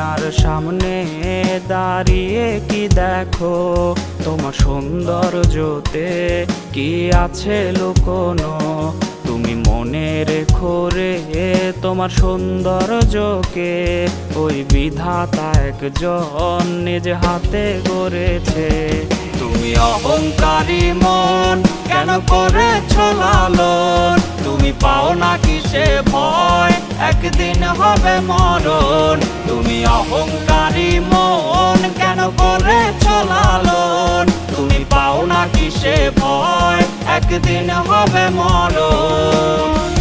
আয়নার সামনে দাঁড়িয়ে কি দেখো, তোমার সৌন্দর্যতে কি আছে লুকোনো। তুমি মনে রেখো রে তোমার সৌন্দর্যকে, ওই বিধাতা একজন নিজ হাতে গড়েছে। তুমি অহংকারী মন কেন করেছো লালন, তুমি পাও না কিসে ভয় একদিন হবে মরণ। তুমি অহংকারী মন কেন করেছো লালন, তুমি পাও না কিসে ভয় একদিন হবে মরণ।